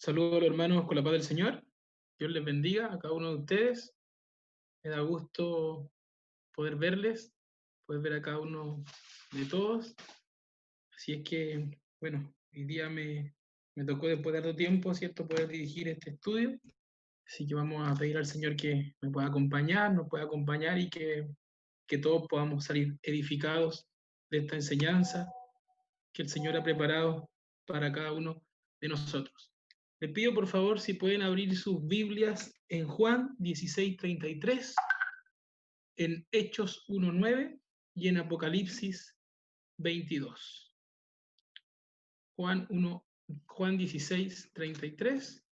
Saludos a los hermanos con la paz del Señor. Dios les bendiga a cada uno de ustedes. Me da gusto poder verles, poder ver a cada uno de todos. Así es que, bueno, hoy día me tocó después de tanto tiempo, ¿cierto?, poder dirigir este estudio. Así que vamos a pedir al Señor que me pueda acompañar, nos pueda acompañar y que todos podamos salir edificados de esta enseñanza que el Señor ha preparado para cada uno de nosotros. Les pido por favor si pueden abrir sus Biblias en Juan 16:33, en Hechos 1:9 y en Apocalipsis 22. Juan 16:33,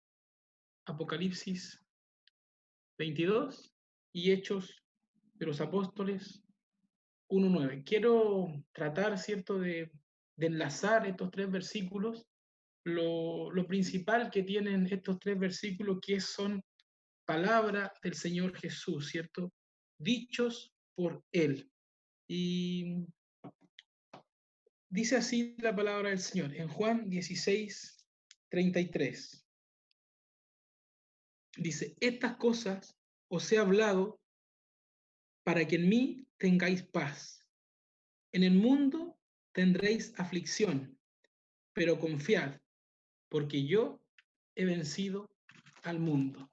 Apocalipsis 22 y Hechos de los Apóstoles 1:9. Quiero tratar, ¿cierto?, de enlazar estos tres versículos. Lo principal que tienen estos tres versículos, que son palabra del Señor Jesús, ¿cierto? Dichos por Él. Y dice así la palabra del Señor en Juan 16:33. Dice, estas cosas os he hablado para que en mí tengáis paz. En el mundo tendréis aflicción, pero confiad, porque yo he vencido al mundo.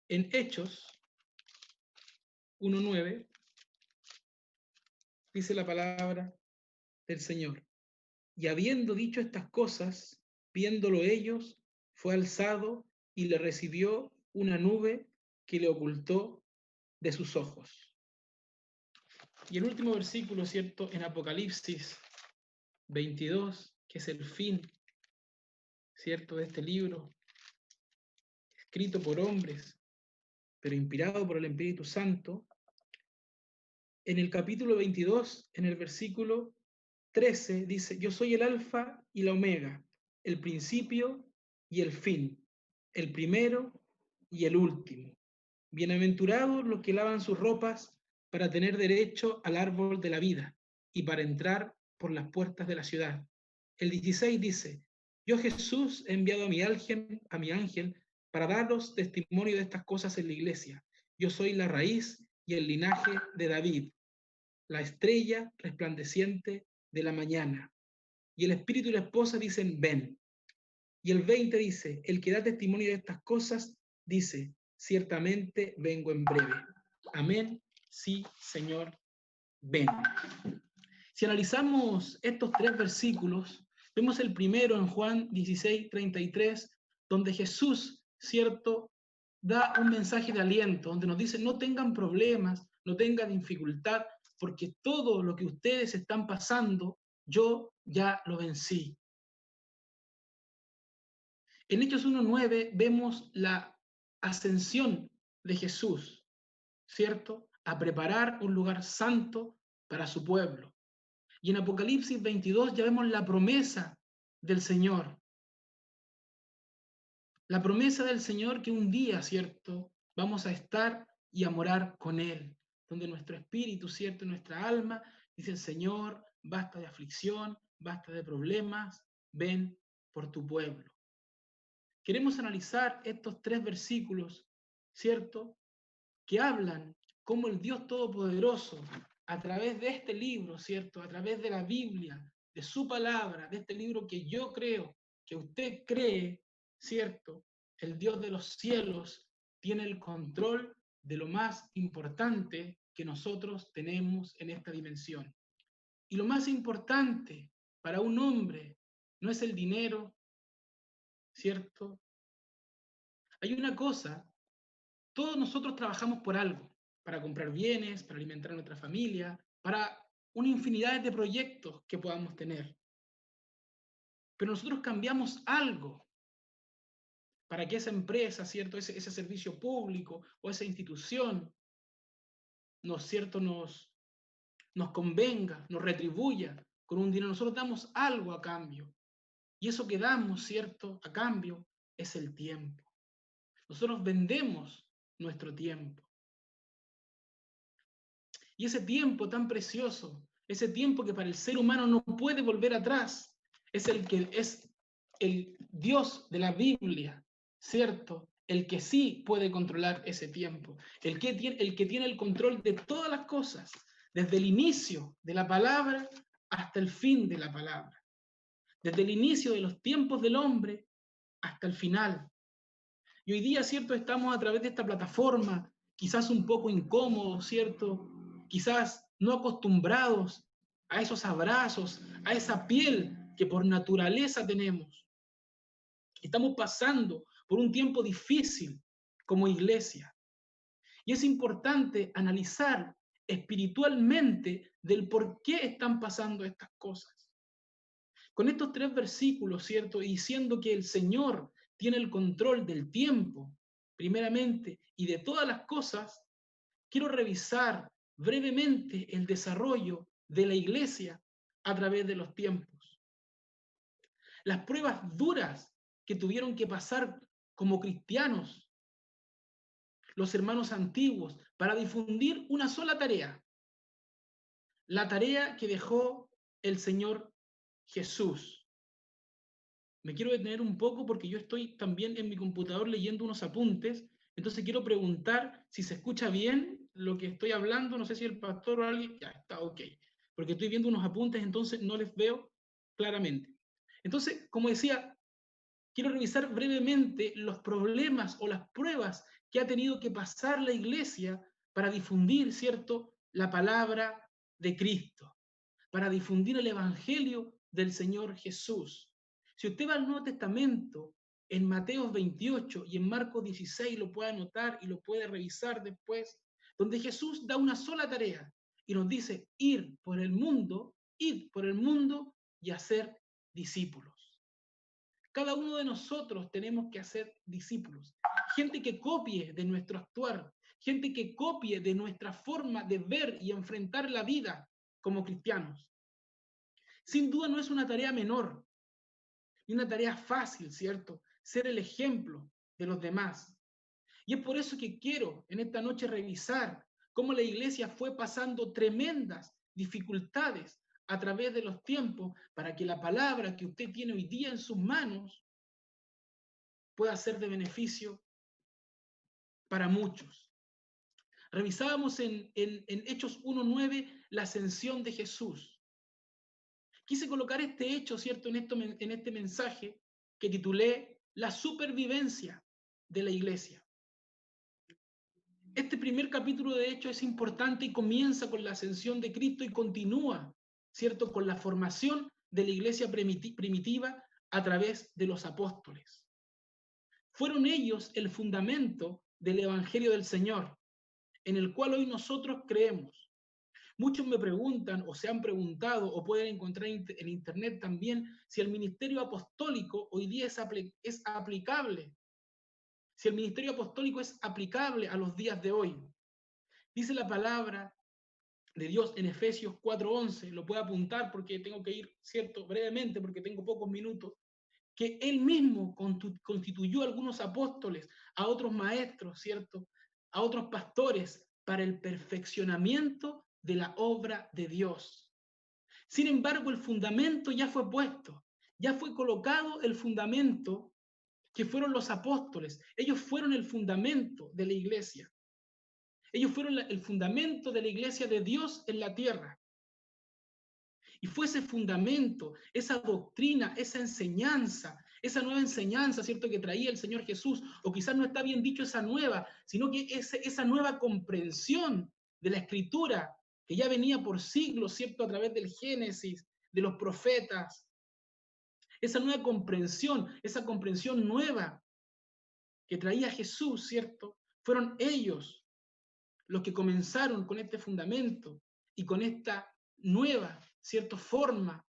En Hechos 1:9 dice la palabra del Señor. Y habiendo dicho estas cosas, viéndolo ellos, fue alzado y le recibió una nube que le ocultó de sus ojos. Y el último versículo, ¿cierto?, en Apocalipsis 22, que es el fin, ¿cierto?, de este libro, escrito por hombres, pero inspirado por el Espíritu Santo. En el capítulo 22, en el versículo 13, dice, yo soy el alfa y la omega, el principio y el fin, el primero y el último. Bienaventurados los que lavan sus ropas para tener derecho al árbol de la vida y para entrar por las puertas de la ciudad. El 16 dice, yo Jesús he enviado a mi ángel para daros testimonio de estas cosas en la iglesia. Yo soy la raíz y el linaje de David, la estrella resplandeciente de la mañana. Y el espíritu y la esposa dicen, ven. Y el 20 dice, el que da testimonio de estas cosas dice, ciertamente vengo en breve. Amén. Sí, Señor, ven. Si analizamos estos tres versículos, vemos el primero en Juan 16:33, donde Jesús, ¿cierto?, da un mensaje de aliento, donde nos dice, no tengan problemas, no tengan dificultad, porque todo lo que ustedes están pasando, yo ya lo vencí. En Hechos 1:9 vemos la ascensión de Jesús, ¿cierto?, a preparar un lugar santo para su pueblo. Y en Apocalipsis 22 ya vemos la promesa del Señor. La promesa del Señor que un día, ¿cierto?, vamos a estar y a morar con Él, donde nuestro espíritu, ¿cierto?, nuestra alma, dice el Señor, basta de aflicción, basta de problemas, ven por tu pueblo. Queremos analizar estos tres versículos, ¿cierto?, que hablan cómo el Dios Todopoderoso, a través de este libro, ¿cierto?, a través de la Biblia, de su palabra, de este libro que yo creo, que usted cree, ¿cierto?, el Dios de los cielos tiene el control de lo más importante que nosotros tenemos en esta dimensión. Y lo más importante para un hombre no es el dinero, ¿cierto? Hay una cosa, todos nosotros trabajamos por algo, para comprar bienes, para alimentar a nuestra familia, para una infinidad de proyectos que podamos tener. Pero nosotros cambiamos algo para que esa empresa, ¿cierto?, ese servicio público o esa institución, ¿cierto?, nos convenga, nos retribuya con un dinero. Nosotros damos algo a cambio. Y eso que damos, ¿cierto?, a cambio es el tiempo. Nosotros vendemos nuestro tiempo. Y ese tiempo tan precioso, ese tiempo que para el ser humano no puede volver atrás, es el que es el Dios de la Biblia, ¿cierto? El que sí puede controlar ese tiempo, el que tiene el control de todas las cosas, desde el inicio de la palabra hasta el fin de la palabra, desde el inicio de los tiempos del hombre hasta el final. Y hoy día, ¿cierto? Estamos a través de esta plataforma, quizás un poco incómodos, ¿cierto? Quizás no acostumbrados a esos abrazos, a esa piel que por naturaleza tenemos. Estamos pasando por un tiempo difícil como iglesia. Y es importante analizar espiritualmente del por qué están pasando estas cosas. Con estos 3 versículos, ¿cierto? Y diciendo que el Señor tiene el control del tiempo, primeramente, y de todas las cosas, quiero revisar brevemente el desarrollo de la iglesia a través de los tiempos. Las pruebas duras que tuvieron que pasar como cristianos los hermanos antiguos para difundir una sola tarea, la tarea que dejó el Señor Jesús. Me quiero detener un poco porque yo estoy también en mi computador leyendo unos apuntes, entonces quiero preguntar si se escucha bien lo que estoy hablando, no sé si el pastor o alguien, ya está, ok, porque estoy viendo unos apuntes, entonces no les veo claramente. Entonces, como decía, quiero revisar brevemente los problemas o las pruebas que ha tenido que pasar la iglesia para difundir, ¿cierto?, la palabra de Cristo, para difundir el evangelio del Señor Jesús. Si usted va al Nuevo Testamento, en Mateo 28 y en Marcos 16 lo puede anotar y lo puede revisar después, donde Jesús da una sola tarea y nos dice ir por el mundo, id por el mundo y hacer discípulos. Cada uno de nosotros tenemos que hacer discípulos, gente que copie de nuestro actuar, gente que copie de nuestra forma de ver y enfrentar la vida como cristianos. Sin duda no es una tarea menor, ni una tarea fácil, ¿cierto? Ser el ejemplo de los demás. Y es por eso que quiero en esta noche revisar cómo la iglesia fue pasando tremendas dificultades a través de los tiempos para que la palabra que usted tiene hoy día en sus manos pueda ser de beneficio para muchos. Revisábamos en Hechos 1:9 la ascensión de Jesús. Quise colocar este hecho, ¿cierto?, en este mensaje que titulé La supervivencia de la iglesia. Este primer capítulo de Hechos es importante y comienza con la ascensión de Cristo y continúa, ¿cierto?, con la formación de la iglesia primitiva a través de los apóstoles. Fueron ellos el fundamento del Evangelio del Señor, en el cual hoy nosotros creemos. Muchos me preguntan o se han preguntado o pueden encontrar en internet también si el ministerio apostólico hoy día es aplicable, si el ministerio apostólico es aplicable a los días de hoy. Dice la palabra de Dios en Efesios 4:11, lo puedo apuntar porque tengo que ir, cierto, brevemente porque tengo pocos minutos, que él mismo constituyó a algunos apóstoles, a otros maestros, ¿cierto?, a otros pastores para el perfeccionamiento de la obra de Dios. Sin embargo, el fundamento ya fue puesto, ya fue colocado el fundamento que fueron los apóstoles. Ellos fueron el fundamento de la iglesia. Ellos fueron el fundamento de la iglesia de Dios en la tierra. Y fue ese fundamento, esa doctrina, esa esa nueva enseñanza, ¿cierto?, que traía el Señor Jesús, o quizás no está bien dicho esa nueva, sino que esa nueva comprensión de la Escritura, que ya venía por siglos, ¿cierto?, a través del Génesis, de los profetas, esa nueva comprensión, esa comprensión nueva que traía Jesús, ¿cierto? Fueron ellos los que comenzaron con este fundamento y con esta nueva, ¿cierto?, forma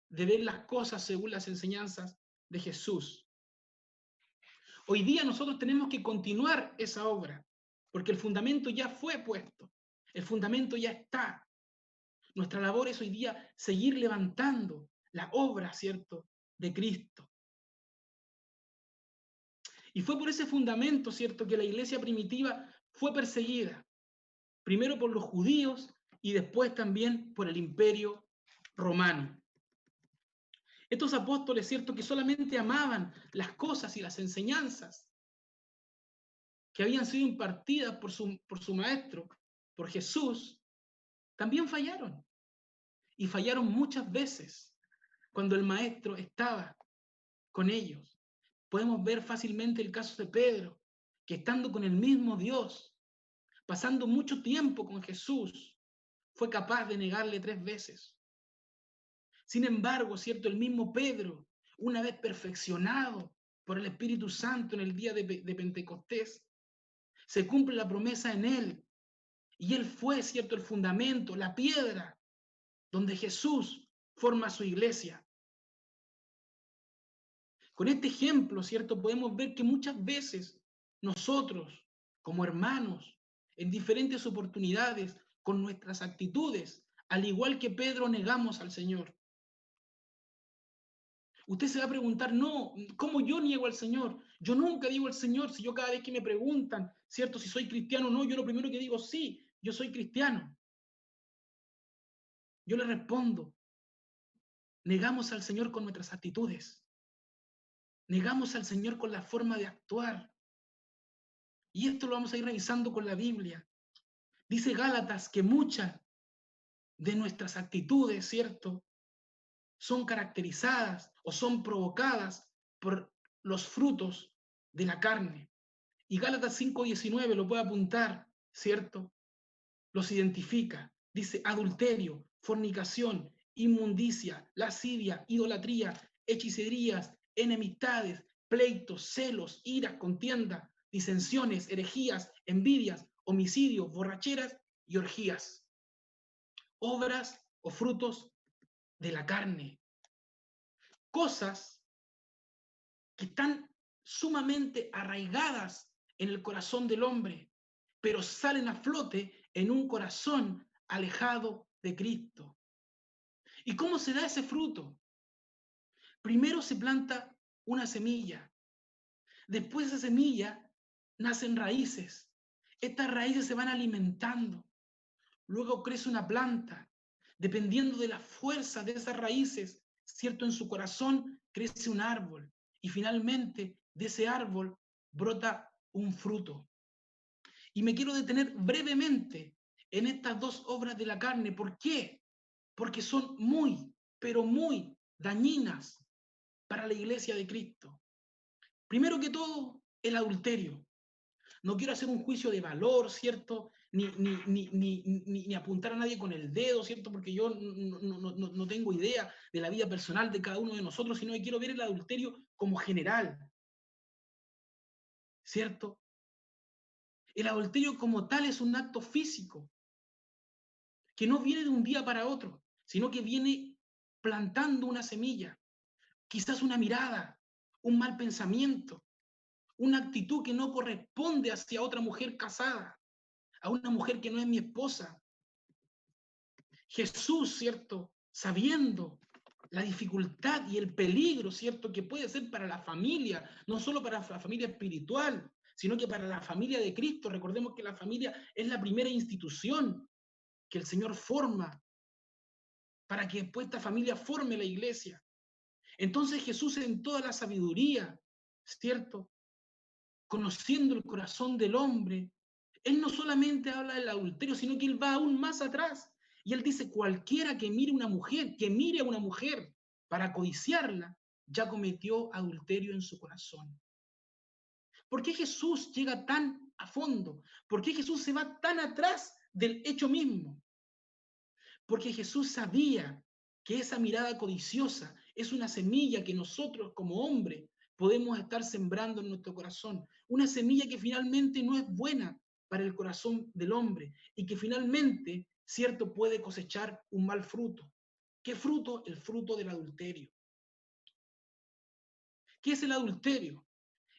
de ver las cosas según las enseñanzas de Jesús. Hoy día nosotros tenemos que continuar esa obra, porque el fundamento ya fue puesto, el fundamento ya está. Nuestra labor es hoy día seguir levantando la obra, ¿cierto?, de Cristo. Y fue por ese fundamento, ¿cierto?, que la iglesia primitiva fue perseguida, primero por los judíos y después también por el imperio romano. Estos apóstoles, cierto, que solamente amaban las cosas y las enseñanzas que habían sido impartidas por su maestro, por Jesús, también fallaron. Y fallaron muchas veces cuando el maestro estaba con ellos. Podemos ver fácilmente el caso de Pedro, que estando con el mismo Dios, pasando mucho tiempo con Jesús, fue capaz de negarle 3 veces. Sin embargo, cierto, el mismo Pedro, una vez perfeccionado por el Espíritu Santo en el día de Pentecostés, se cumple la promesa en él. Y él fue, cierto, el fundamento, la piedra donde Jesús forma su iglesia. Con este ejemplo, cierto, podemos ver que muchas veces nosotros, como hermanos, en diferentes oportunidades, con nuestras actitudes, al igual que Pedro, negamos al Señor. Usted se va a preguntar, no, ¿cómo yo niego al Señor? Yo nunca digo al Señor, si yo cada vez que me preguntan, ¿cierto? Si soy cristiano o no, yo lo primero que digo, sí, yo soy cristiano. Yo le respondo, negamos al Señor con nuestras actitudes, negamos al Señor con la forma de actuar. Y esto lo vamos a ir revisando con la Biblia. Dice Gálatas que muchas de nuestras actitudes, ¿cierto?, son caracterizadas o son provocadas por los frutos de la carne. Y Gálatas 5:19 lo puede apuntar, ¿cierto? Los identifica. Dice adulterio, fornicación, inmundicia, lascivia, idolatría, hechicerías, enemistades, pleitos, celos, iras, contienda, disensiones, herejías, envidias, homicidios, borracheras y orgías. Obras o frutos de la carne. Cosas que están sumamente arraigadas en el corazón del hombre, pero salen a flote en un corazón alejado de Cristo. ¿Y cómo se da ese fruto? Primero se planta una semilla. Después de esa semilla nacen raíces. Estas raíces se van alimentando. Luego crece una planta. Dependiendo de la fuerza de esas raíces, ¿cierto? En su corazón crece un árbol. Y finalmente de ese árbol brota un fruto. Y me quiero detener brevemente en estas dos obras de la carne. ¿Por qué? Porque son muy, pero muy dañinas para la iglesia de Cristo. Primero que todo, el adulterio. No quiero hacer un juicio de valor, ¿cierto? Ni apuntar a nadie con el dedo, ¿cierto? Porque yo no tengo idea de la vida personal de cada uno de nosotros, sino que quiero ver el adulterio como general, ¿cierto? El adulterio como tal es un acto físico, que no viene de un día para otro, sino que viene plantando una semilla, quizás una mirada, un mal pensamiento, una actitud que no corresponde hacia otra mujer casada, a una mujer que no es mi esposa. Jesús, ¿cierto? Sabiendo la dificultad y el peligro, ¿cierto? Que puede ser para la familia, no solo para la familia espiritual, sino que para la familia de Cristo. Recordemos que la familia es la primera institución que el Señor forma para que después esta familia forme la iglesia. Entonces Jesús en toda la sabiduría, ¿cierto? Conociendo el corazón del hombre, él no solamente habla del adulterio, sino que él va aún más atrás. Y él dice, cualquiera que mire una mujer, que mire a una mujer para codiciarla, ya cometió adulterio en su corazón. ¿Por qué Jesús llega tan a fondo? ¿Por qué Jesús se va tan atrás del hecho mismo? Porque Jesús sabía que esa mirada codiciosa es una semilla que nosotros como hombres podemos estar sembrando en nuestro corazón. Una semilla que finalmente no es buena para el corazón del hombre y que finalmente, cierto, puede cosechar un mal fruto. ¿Qué fruto? El fruto del adulterio. ¿Qué es el adulterio?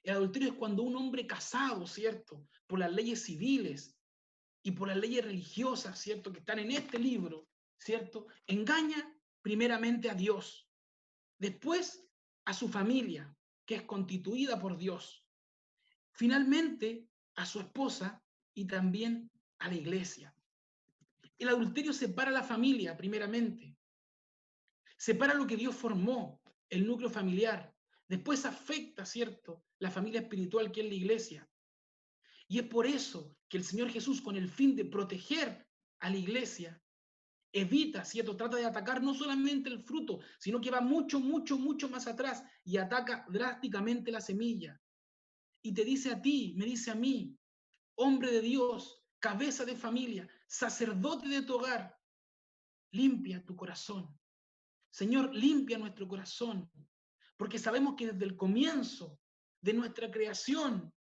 El adulterio es cuando un hombre casado, ¿cierto? Por las leyes civiles y por las leyes religiosas, ¿cierto? Que están en este libro, ¿cierto? Engaña primeramente a Dios, después a su familia, que es constituida por Dios, finalmente a su esposa y también a la iglesia. El adulterio separa a la familia primeramente, separa lo que Dios formó, el núcleo familiar. Después afecta, ¿cierto?, la familia espiritual que es la iglesia. Y es por eso que el Señor Jesús, con el fin de proteger a la iglesia, evita, ¿cierto?, trata de atacar no solamente el fruto, sino que va mucho, mucho, mucho más atrás y ataca drásticamente la semilla. Y te dice a ti, me dice a mí, hombre de Dios, cabeza de familia, sacerdote de tu hogar, limpia tu corazón. Señor, limpia nuestro corazón, porque sabemos que desde el comienzo de nuestra creación,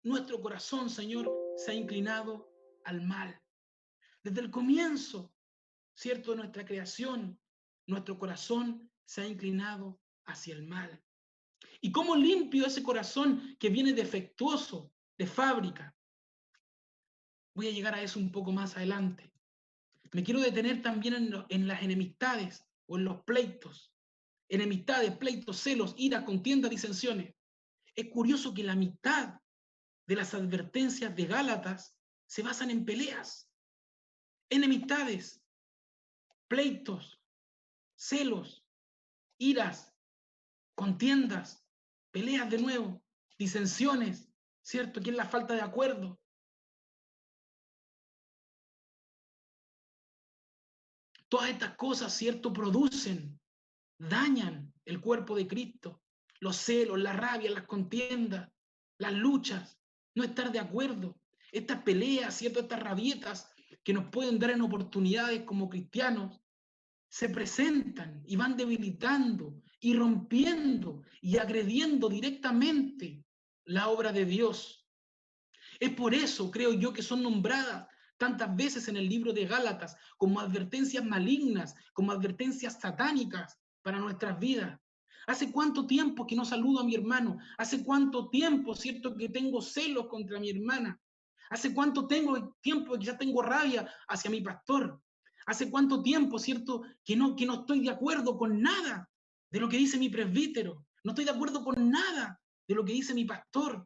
nuestro corazón, Señor, se ha inclinado al mal. Desde el comienzo, ¿cierto?, de nuestra creación, nuestro corazón se ha inclinado hacia el mal. ¿Y cómo limpio ese corazón que viene defectuoso de fábrica? Voy a llegar a eso un poco más adelante. Me quiero detener también en las enemistades o en los pleitos. Enemistades, pleitos, celos, ira, contienda, disensiones. Es curioso que la mitad de las advertencias de Gálatas se basan en peleas, enemistades, pleitos, celos, iras, contiendas, peleas de nuevo, disensiones, ¿cierto? Que es la falta de acuerdo. Todas estas cosas, ¿cierto?, producen, dañan el cuerpo de Cristo. Los celos, la rabia, las contiendas, las luchas, no estar de acuerdo, estas peleas, ¿cierto?, estas rabietas que nos pueden dar en oportunidades como cristianos, se presentan y van debilitando y rompiendo y agrediendo directamente la obra de Dios. Es por eso, creo yo, que son nombradas tantas veces en el libro de Gálatas como advertencias malignas, como advertencias satánicas para nuestras vidas. ¿Hace cuánto tiempo que no saludo a mi hermano? ¿Hace cuánto tiempo, cierto, que tengo celos contra mi hermana? ¿Hace cuánto tiempo que quizás tengo rabia hacia mi pastor? ¿Hace cuánto tiempo, cierto, que no estoy de acuerdo con nada de lo que dice mi presbítero? No estoy de acuerdo con nada de lo que dice mi pastor.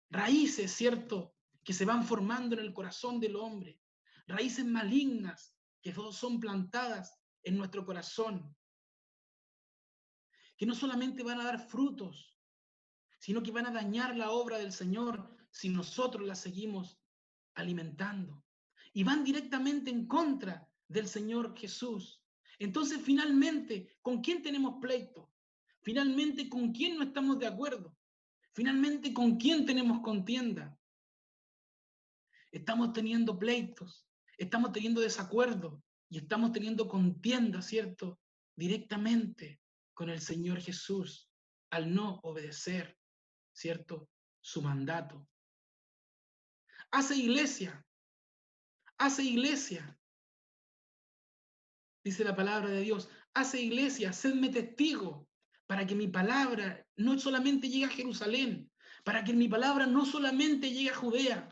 Raíces, ¿cierto?, que se van formando en el corazón del hombre. Raíces malignas que son plantadas en nuestro corazón. Que no solamente van a dar frutos, sino que van a dañar la obra del Señor si nosotros la seguimos alimentando. Y van directamente en contra del Señor Jesús. Entonces, finalmente, ¿con quién tenemos pleito? Finalmente, ¿con quién no estamos de acuerdo? Finalmente, ¿con quién tenemos contienda? Estamos teniendo pleitos, estamos teniendo desacuerdos y estamos teniendo contienda, ¿cierto?, directamente con el Señor Jesús al no obedecer, ¿cierto?, su mandato. Hace iglesia, dice la palabra de Dios, hace iglesia, sedme testigo para que mi palabra no solamente llegue a Jerusalén, para que mi palabra no solamente llegue a Judea,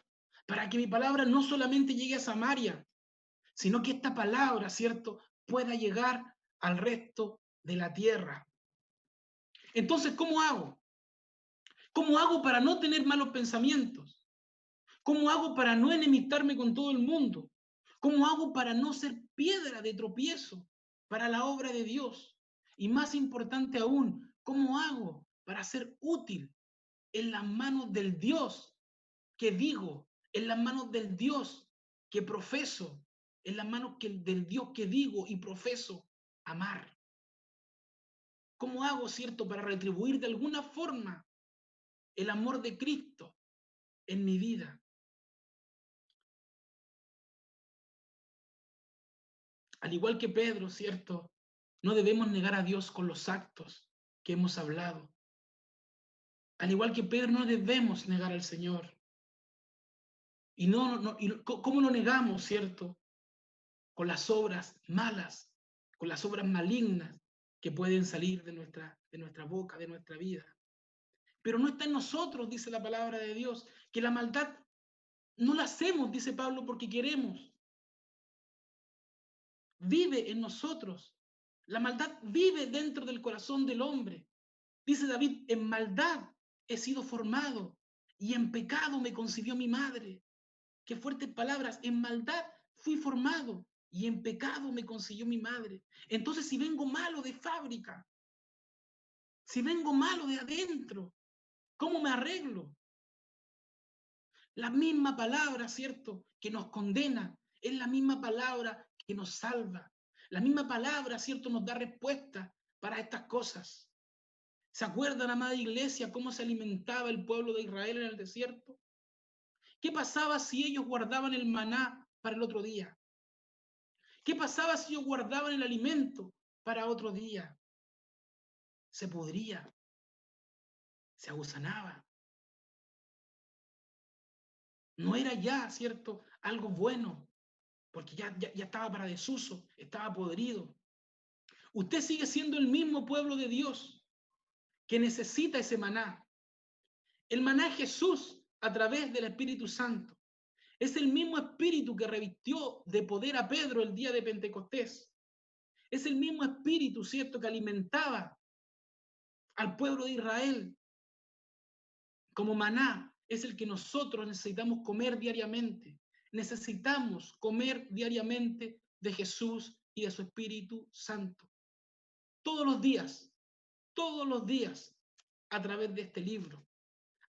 para que mi palabra no solamente llegue a Samaria, sino que esta palabra, ¿cierto?, pueda llegar al resto de la tierra. Entonces, ¿cómo hago? ¿Cómo hago para no tener malos pensamientos? ¿Cómo hago para no enemistarme con todo el mundo? ¿Cómo hago para no ser piedra de tropiezo para la obra de Dios? Y más importante aún, ¿cómo hago para ser útil en las manos del Dios que digo, en las manos del Dios que profeso, en las manos del Dios que digo y profeso amar? ¿Cómo hago, cierto, para retribuir de alguna forma el amor de Cristo en mi vida? Al igual que Pedro, ¿cierto? No debemos negar a Dios con los actos que hemos hablado. Al igual que Pedro, no debemos negar al Señor. ¿Cómo lo negamos, cierto? Con las obras malas, con las obras malignas que pueden salir de nuestra boca, de nuestra vida. Pero no está en nosotros, dice la palabra de Dios, que la maldad no la hacemos, dice Pablo, porque queremos. Vive en nosotros. La maldad vive dentro del corazón del hombre. Dice David, en maldad he sido formado y en pecado me concibió mi madre. Qué fuertes palabras, en maldad fui formado y en pecado me consiguió mi madre. Entonces, si vengo malo de fábrica, si vengo malo de adentro, ¿cómo me arreglo? La misma palabra, ¿cierto?, que nos condena, es la misma palabra que nos salva. La misma palabra, ¿cierto?, nos da respuesta para estas cosas. ¿Se acuerdan, amada iglesia, cómo se alimentaba el pueblo de Israel en el desierto? ¿Qué pasaba si ellos guardaban el maná para el otro día? ¿Qué pasaba si ellos guardaban el alimento para otro día? Se pudría, se agusanaba. No era ya, ¿cierto?, algo bueno, porque ya estaba para desuso, estaba podrido. Usted sigue siendo el mismo pueblo de Dios que necesita ese maná. El maná es Jesús a través del Espíritu Santo. Es el mismo Espíritu que revistió de poder a Pedro el día de Pentecostés. Es el mismo Espíritu, ¿cierto?, que alimentaba al pueblo de Israel como maná. Es el que nosotros necesitamos comer diariamente. Necesitamos comer diariamente de Jesús y de su Espíritu Santo. Todos los días, a través de este libro,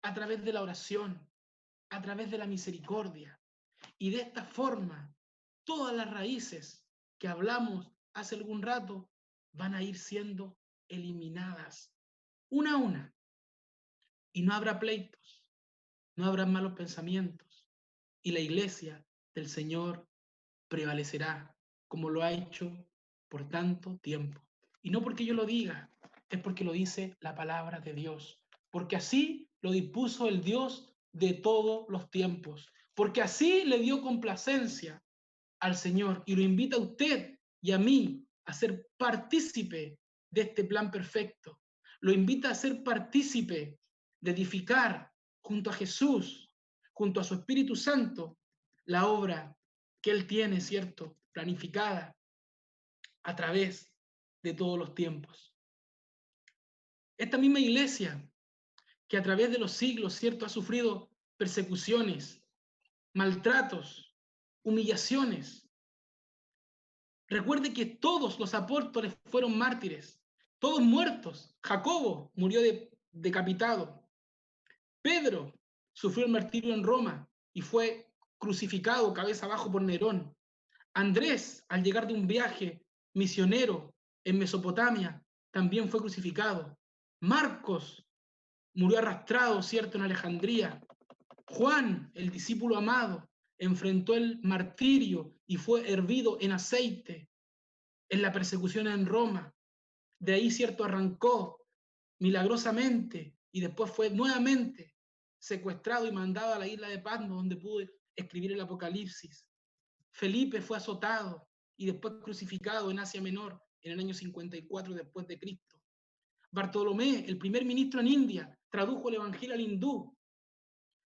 a través de la oración, a través de la misericordia. Y de esta forma, todas las raíces que hablamos hace algún rato van a ir siendo eliminadas una a una. Y no habrá pleitos, no habrá malos pensamientos. Y la iglesia del Señor prevalecerá como lo ha hecho por tanto tiempo. Y no porque yo lo diga, es porque lo dice la palabra de Dios. Porque así lo dispuso el Dios de todos los tiempos. Porque así le dio complacencia al Señor y lo invita a usted y a mí a ser partícipe de este plan perfecto. Lo invita a ser partícipe de edificar junto a Jesús, junto a su Espíritu Santo, la obra que Él tiene, ¿cierto?, planificada a través de todos los tiempos. Esta misma iglesia que a través de los siglos, ¿cierto?, ha sufrido persecuciones, maltratos, humillaciones. Recuerde que todos los apóstoles fueron mártires, todos muertos. Jacobo murió decapitado. Pedro sufrió el martirio en Roma y fue crucificado cabeza abajo por Nerón. Andrés, al llegar de un viaje misionero en Mesopotamia, también fue crucificado. Marcos murió arrastrado, ¿cierto?, en Alejandría. Juan, el discípulo amado, enfrentó el martirio y fue hervido en aceite en la persecución en Roma. De ahí, ¿cierto?, arrancó milagrosamente y después fue nuevamente secuestrado y mandado a la isla de Patmos, donde pudo escribir el Apocalipsis. Felipe fue azotado y después crucificado en Asia Menor en el año 54 después de Cristo. Bartolomé, el primer ministro en India, tradujo el Evangelio al hindú.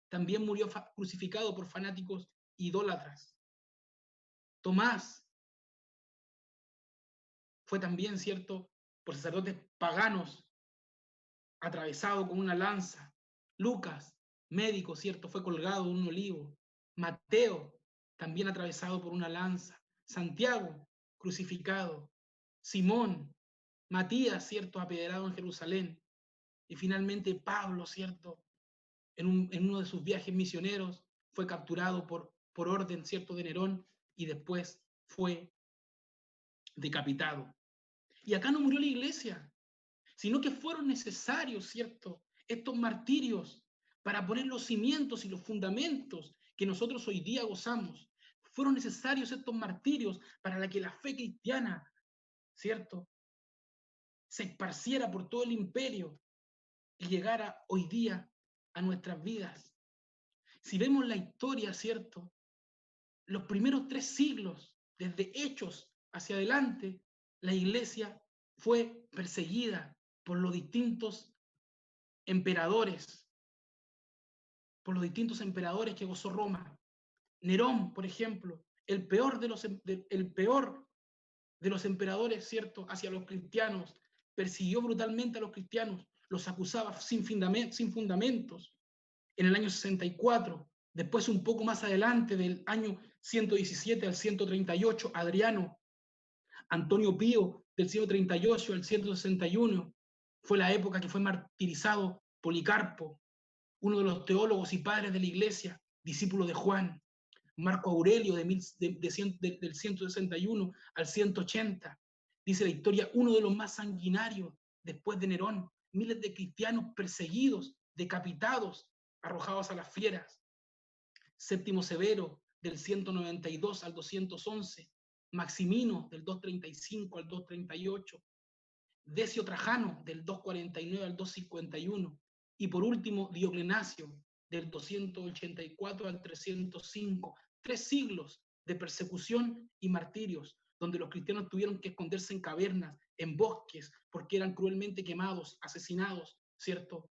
También murió crucificado por fanáticos idólatras. Tomás fue también, ¿cierto?, por sacerdotes paganos, atravesado con una lanza. Lucas, médico, ¿cierto?, fue colgado de un olivo. Mateo, también atravesado por una lanza. Santiago, crucificado. Simón, Matías, ¿cierto?, apedreado en Jerusalén. Y finalmente Pablo, ¿cierto?, en uno de sus viajes misioneros, fue capturado por orden, ¿cierto?, de Nerón y después fue decapitado. Y acá no murió la iglesia, sino que fueron necesarios, ¿cierto?, estos martirios para poner los cimientos y los fundamentos que nosotros hoy día gozamos. Fueron necesarios estos martirios para que la fe cristiana, ¿cierto?, se esparciera por todo el imperio y llegara hoy día a nuestras vidas. Si vemos la historia, ¿cierto?, los primeros 3 siglos, desde Hechos hacia adelante, la iglesia fue perseguida por los distintos emperadores, que gozó Roma. Nerón, por ejemplo, el peor de los emperadores, ¿cierto?, hacia los cristianos, persiguió brutalmente a los cristianos, los acusaba sin fundamentos. En el año 64, después un poco más adelante, del año 117 al 138, Adriano. Antonio Pío, del 138 al 161, fue la época que fue martirizado Policarpo, uno de los teólogos y padres de la iglesia, discípulo de Juan. Marco Aurelio, del 161 al 180, dice la historia, uno de los más sanguinarios después de Nerón. Miles de cristianos perseguidos, decapitados, arrojados a las fieras. Séptimo Severo, del 192 al 211, Maximino, del 235 al 238, Decio Trajano, del 249 al 251, y por último Diocleciano, del 284 al 305, 3 siglos de persecución y martirios, donde los cristianos tuvieron que esconderse en cavernas, en bosques, porque eran cruelmente quemados, asesinados, ¿cierto?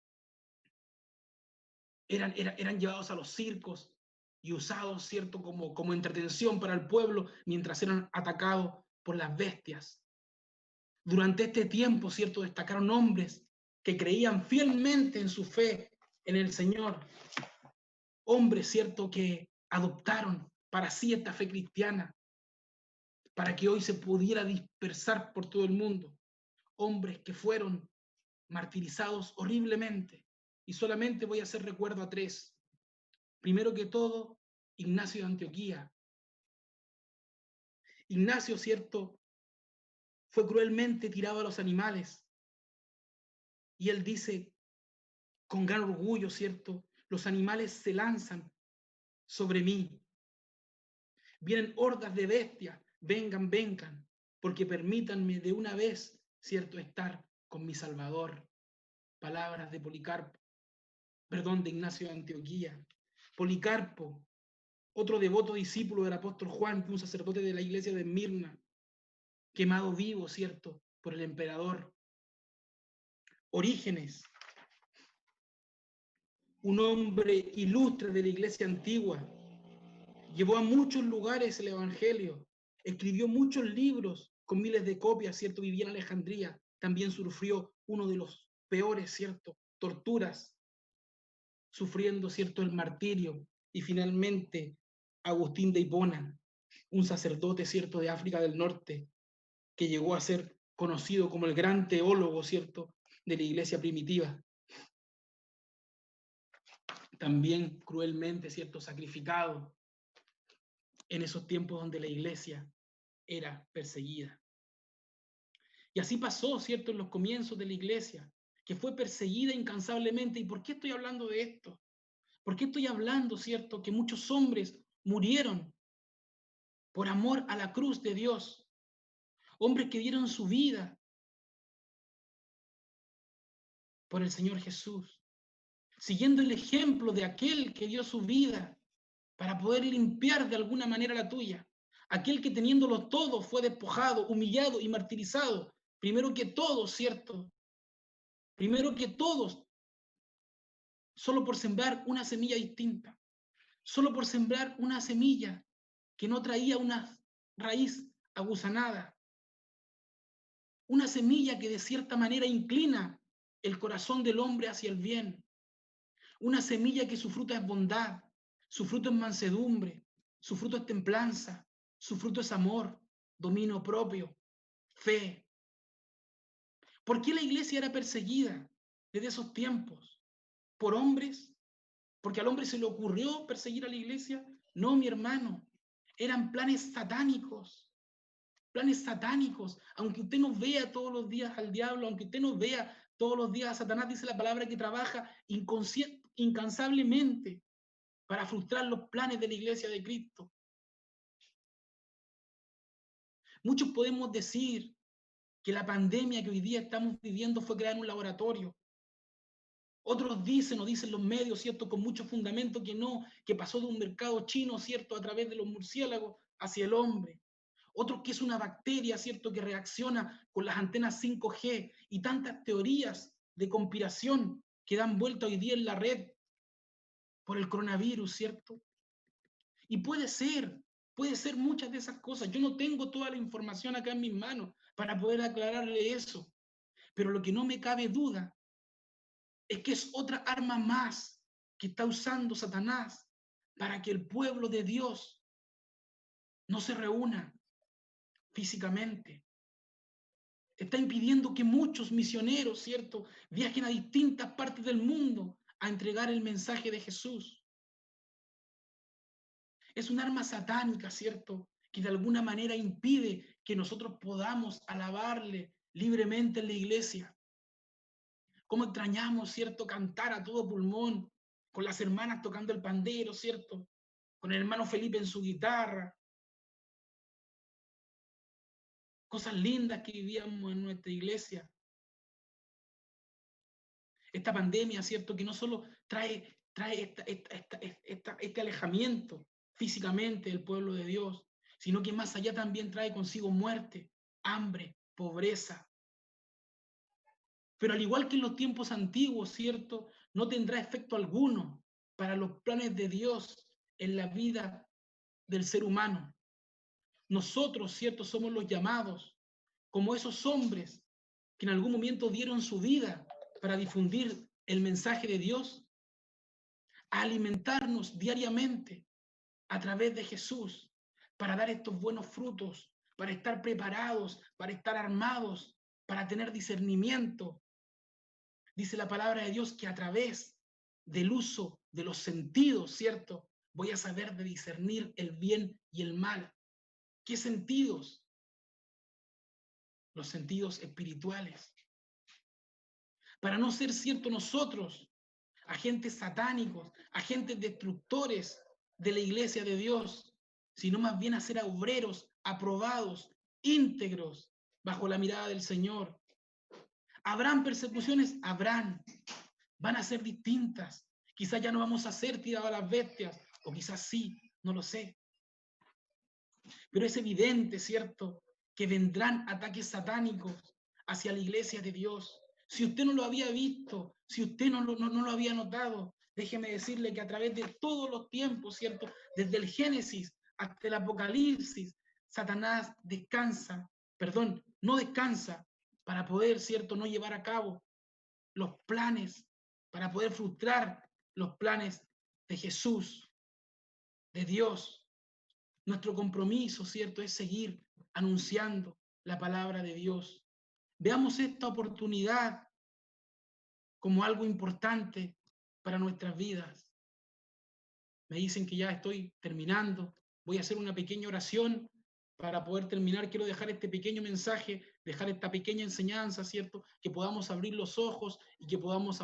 Eran llevados a los circos y usados, ¿cierto?, como entretención para el pueblo mientras eran atacados por las bestias. Durante este tiempo, ¿cierto?, destacaron hombres que creían fielmente en su fe en el Señor. Hombres, ¿cierto?, que adoptaron para sí esta fe cristiana, para que hoy se pudiera dispersar por todo el mundo. Hombres que fueron martirizados horriblemente. Y solamente voy a hacer recuerdo a 3. Primero que todo, Ignacio de Antioquía. Ignacio, ¿cierto?, fue cruelmente tirado a los animales. Y él dice con gran orgullo, ¿cierto?, los animales se lanzan sobre mí. Vienen hordas de bestias, vengan, vengan, porque permítanme de una vez, ¿cierto?, estar con mi Salvador. Palabras de Policarpo, perdón, de Ignacio de Antioquía. Policarpo, otro devoto discípulo del apóstol Juan, un sacerdote de la iglesia de Esmirna, quemado vivo, ¿cierto?, por el emperador. Orígenes, un hombre ilustre de la iglesia antigua, llevó a muchos lugares el evangelio, escribió muchos libros con miles de copias, ¿cierto? Vivía en Alejandría, también sufrió uno de los peores, ¿cierto?, torturas, sufriendo, ¿cierto?, el martirio. Y finalmente, Agustín de Hipona, un sacerdote, ¿cierto?, de África del Norte, que llegó a ser conocido como el gran teólogo, ¿cierto?, de la iglesia primitiva. También cruelmente, ¿cierto?, sacrificado en esos tiempos donde la iglesia era perseguida. Y así pasó, ¿cierto?, en los comienzos de la iglesia, que fue perseguida incansablemente. ¿Y por qué estoy hablando de esto? ¿Por qué estoy hablando, ¿cierto?, que muchos hombres murieron por amor a la cruz de Dios? Hombres que dieron su vida por el Señor Jesús, siguiendo el ejemplo de aquel que dio su vida para poder limpiar de alguna manera la tuya. Aquel que teniéndolo todo fue despojado, humillado y martirizado. Primero que todos, ¿cierto? Primero que todos, solo por sembrar una semilla distinta, solo por sembrar una semilla que no traía una raíz aguzanada, una semilla que de cierta manera inclina el corazón del hombre hacia el bien, una semilla que su fruto es bondad, su fruto es mansedumbre, su fruto es templanza, su fruto es amor, dominio propio, fe. ¿Por qué la iglesia era perseguida desde esos tiempos? ¿Por hombres? ¿Porque al hombre se le ocurrió perseguir a la iglesia? No, mi hermano, eran planes satánicos. Planes satánicos. Aunque usted no vea todos los días al diablo, aunque usted no vea todos los días a Satanás, dice la palabra que trabaja incansablemente para frustrar los planes de la iglesia de Cristo. Muchos podemos decir que la pandemia que hoy día estamos viviendo fue creada en un laboratorio. Otros dicen, o dicen los medios, ¿cierto?, con mucho fundamento, que no, que pasó de un mercado chino, ¿cierto?, a través de los murciélagos hacia el hombre. Otros que es una bacteria, ¿cierto?, que reacciona con las antenas 5G y tantas teorías de conspiración que dan vuelta hoy día en la red por el coronavirus, ¿cierto? Y puede ser muchas de esas cosas. Yo no tengo toda la información acá en mis manos para poder aclararle eso, pero lo que no me cabe duda es que es otra arma más que está usando Satanás para que el pueblo de Dios no se reúna físicamente. Está impidiendo que muchos misioneros, ¿cierto?, viajen a distintas partes del mundo a entregar el mensaje de Jesús. Es un arma satánica, ¿cierto?, que de alguna manera impide que nosotros podamos alabarle libremente en la iglesia. Cómo extrañamos, ¿cierto?, cantar a todo pulmón, con las hermanas tocando el pandero, ¿cierto?, con el hermano Felipe en su guitarra. Cosas lindas que vivíamos en nuestra iglesia. Esta pandemia, ¿cierto?, que no solo trae este alejamiento físicamente del pueblo de Dios, sino que más allá también trae consigo muerte, hambre, pobreza. Pero al igual que en los tiempos antiguos, ¿cierto?, no tendrá efecto alguno para los planes de Dios en la vida del ser humano. Nosotros, ¿cierto?, somos los llamados, como esos hombres que en algún momento dieron su vida para difundir el mensaje de Dios, a alimentarnos diariamente a través de Jesús, para dar estos buenos frutos, para estar preparados, para estar armados, para tener discernimiento. Dice la palabra de Dios que a través del uso de los sentidos, ¿cierto?, voy a saber de discernir el bien y el mal. ¿Qué sentidos? Los sentidos espirituales. Para no ser, ¿cierto?, nosotros agentes satánicos, agentes destructores de la iglesia de Dios, sino más bien a ser obreros aprobados, íntegros, bajo la mirada del Señor. ¿Habrán persecuciones? Habrán. Van a ser distintas. Quizás ya no vamos a ser tirados a las bestias, o quizás sí, no lo sé. Pero es evidente, ¿cierto?, que vendrán ataques satánicos hacia la iglesia de Dios. Si usted no lo había visto, si usted no lo había notado, déjeme decirle que a través de todos los tiempos, ¿cierto?, desde el Génesis hasta el Apocalipsis, Satanás no descansa para poder, ¿cierto?, no llevar a cabo los planes, para poder frustrar los planes de Jesús, de Dios. Nuestro compromiso, ¿cierto?, es seguir anunciando la palabra de Dios. Veamos esta oportunidad como algo importante para nuestras vidas. Me dicen que ya estoy terminando. Voy a hacer una pequeña oración para poder terminar. Quiero dejar este pequeño mensaje, dejar esta pequeña enseñanza, ¿cierto?, que podamos abrir los ojos y que podamos